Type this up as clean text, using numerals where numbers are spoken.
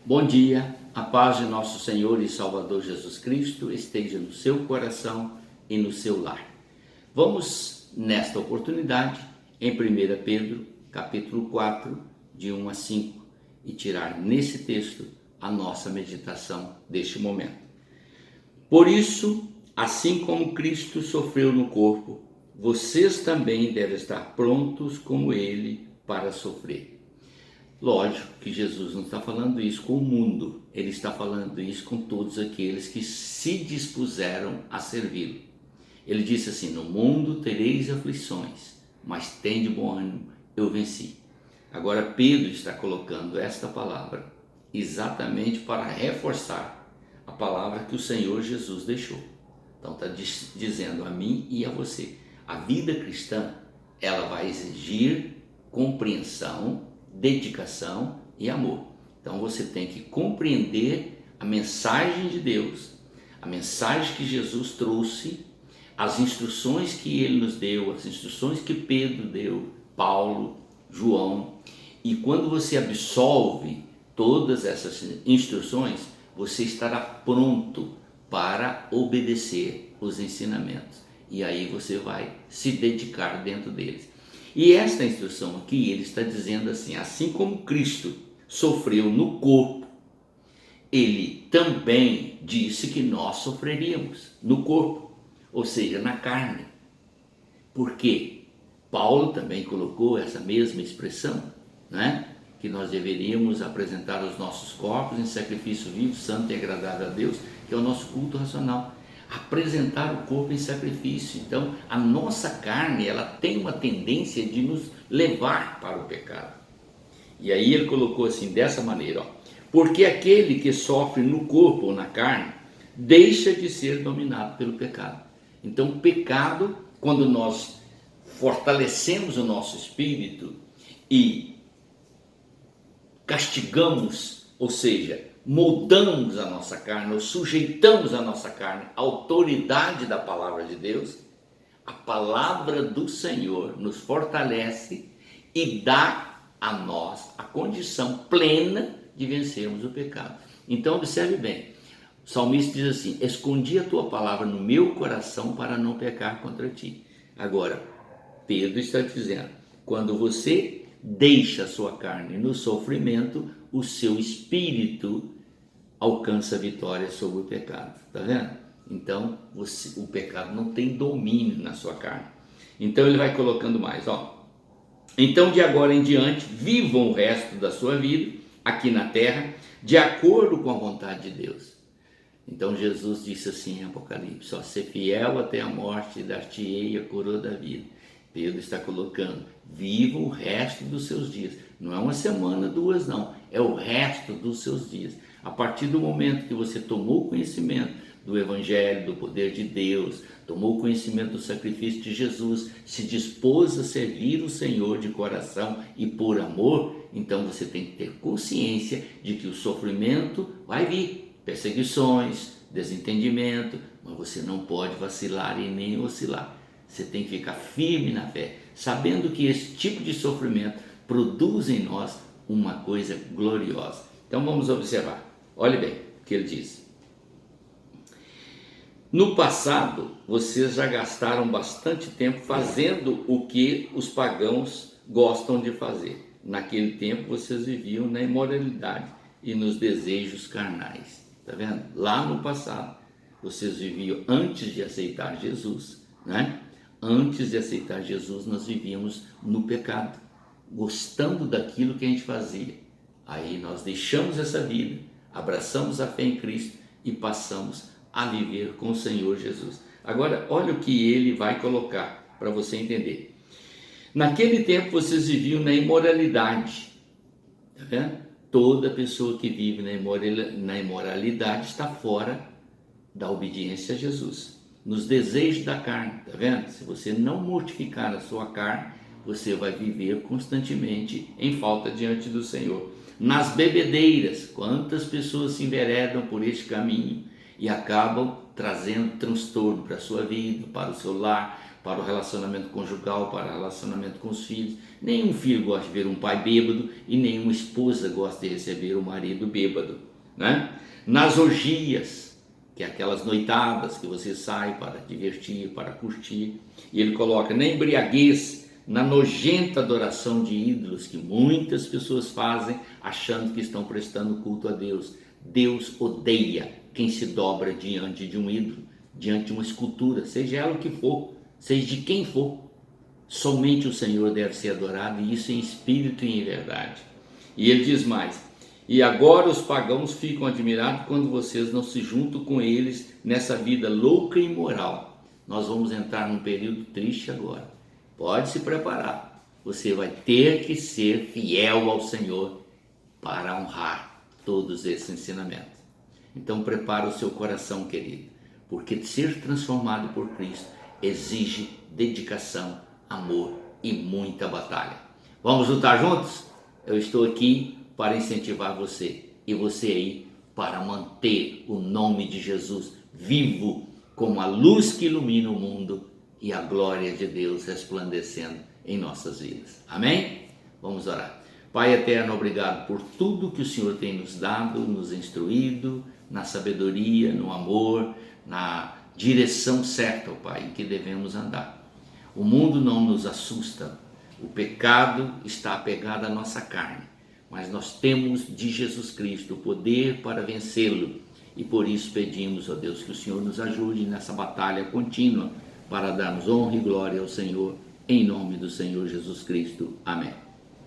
Bom dia, a paz de nosso Senhor e Salvador Jesus Cristo esteja no seu coração e no seu lar. Vamos, nesta oportunidade, em 1 Pedro, capítulo 4, de 1 a 5, e tirar nesse texto a nossa meditação deste momento. Por isso, assim como Cristo sofreu no corpo, vocês também devem estar prontos como Ele para sofrer. Lógico que Jesus não está falando isso com o mundo, Ele está falando isso com todos aqueles que se dispuseram a servi-lo. Ele disse assim: no mundo tereis aflições, mas tende bom ânimo, eu venci. Agora Pedro está colocando esta palavra exatamente para reforçar a palavra que o Senhor Jesus deixou. Então está dizendo a mim e a você, a vida cristã, ela vai exigir compreensão, dedicação e amor. Então você tem que compreender a mensagem de Deus, a mensagem que Jesus trouxe, as instruções que ele nos deu, as instruções que Pedro deu, Paulo, João. E quando você absolve todas essas instruções, você estará pronto para obedecer os ensinamentos. E aí você vai se dedicar dentro deles. E esta instrução aqui, ele está dizendo assim como Cristo sofreu no corpo, ele também disse que nós sofreríamos no corpo, ou seja, na carne. Por quê? Paulo também colocou essa mesma expressão, né? Que nós deveríamos apresentar os nossos corpos em sacrifício vivo, santo e agradável a Deus, que é o nosso culto racional. Apresentar o corpo em sacrifício. Então, a nossa carne, ela tem uma tendência de nos levar para o pecado. E aí ele colocou assim, dessa maneira, porque aquele que sofre no corpo ou na carne, deixa de ser dominado pelo pecado. Então, o pecado, quando nós fortalecemos o nosso espírito e castigamos, ou seja, moldamos a nossa carne, ou sujeitamos a nossa carne à autoridade da palavra de Deus, a palavra do Senhor nos fortalece e dá a nós a condição plena de vencermos o pecado. Então observe bem, o salmista diz assim: escondi a tua palavra no meu coração para não pecar contra ti. Agora, Pedro está dizendo, quando você deixa a sua carne no sofrimento, o seu espírito alcança a vitória sobre o pecado, tá vendo? Então o pecado não tem domínio na sua carne. Então ele vai colocando mais, então de agora em diante vivam o resto da sua vida aqui na terra de acordo com a vontade de Deus. Então Jesus disse assim em Apocalipse: ser fiel até a morte, dar-te-ei a coroa da vida. Pedro está colocando, viva o resto dos seus dias. Não é uma semana, duas não, é o resto dos seus dias. A partir do momento que você tomou conhecimento do Evangelho, do poder de Deus, tomou conhecimento do sacrifício de Jesus, se dispôs a servir o Senhor de coração e por amor, então você tem que ter consciência de que o sofrimento vai vir, perseguições, desentendimento, mas você não pode vacilar e nem oscilar. Você tem que ficar firme na fé, sabendo que esse tipo de sofrimento produz em nós uma coisa gloriosa. Então vamos observar. Olhe bem o que ele diz. No passado, vocês já gastaram bastante tempo fazendo o que os pagãos gostam de fazer. Naquele tempo, vocês viviam na imoralidade e nos desejos carnais. Está vendo? Lá no passado, vocês viviam antes de aceitar Jesus, né? Antes de aceitar Jesus, nós vivíamos no pecado, gostando daquilo que a gente fazia. Aí nós deixamos essa vida, abraçamos a fé em Cristo e passamos a viver com o Senhor Jesus. Agora, olha o que ele vai colocar para você entender. Naquele tempo vocês viviam na imoralidade. Tá vendo? Toda pessoa que vive na imoralidade está fora da obediência a Jesus. Nos desejos da carne, tá vendo? Se você não mortificar a sua carne, você vai viver constantemente em falta diante do Senhor. Nas bebedeiras, quantas pessoas se enveredam por este caminho e acabam trazendo transtorno para a sua vida, para o seu lar, para o relacionamento conjugal, para o relacionamento com os filhos. Nenhum filho gosta de ver um pai bêbado e nenhuma esposa gosta de receber o marido bêbado, né? Nas orgias, que é aquelas noitadas que você sai para divertir, para curtir, e ele coloca na embriaguez, na nojenta adoração de ídolos que muitas pessoas fazem achando que estão prestando culto a Deus. Deus odeia quem se dobra diante de um ídolo, diante de uma escultura, seja ela o que for, seja de quem for. Somente o Senhor deve ser adorado, e isso em espírito e em verdade. E ele diz mais: e agora os pagãos ficam admirados quando vocês não se juntam com eles nessa vida louca e imoral. Nós vamos entrar num período triste agora. Pode se preparar. Você vai ter que ser fiel ao Senhor para honrar todos esses ensinamentos. Então prepara o seu coração, querido, porque ser transformado por Cristo exige dedicação, amor e muita batalha. Vamos lutar juntos? Eu estou aqui para incentivar você, e você aí para manter o nome de Jesus vivo como a luz que ilumina o mundo e a glória de Deus resplandecendo em nossas vidas. Amém? Vamos orar. Pai eterno, obrigado por tudo que o Senhor tem nos dado, nos instruído, na sabedoria, no amor, na direção certa, ó Pai, em que devemos andar. O mundo não nos assusta, o pecado está apegado à nossa carne, mas nós temos de Jesus Cristo o poder para vencê-lo, e por isso pedimos, ó Deus, que o Senhor nos ajude nessa batalha contínua para darmos honra e glória ao Senhor, em nome do Senhor Jesus Cristo. Amém.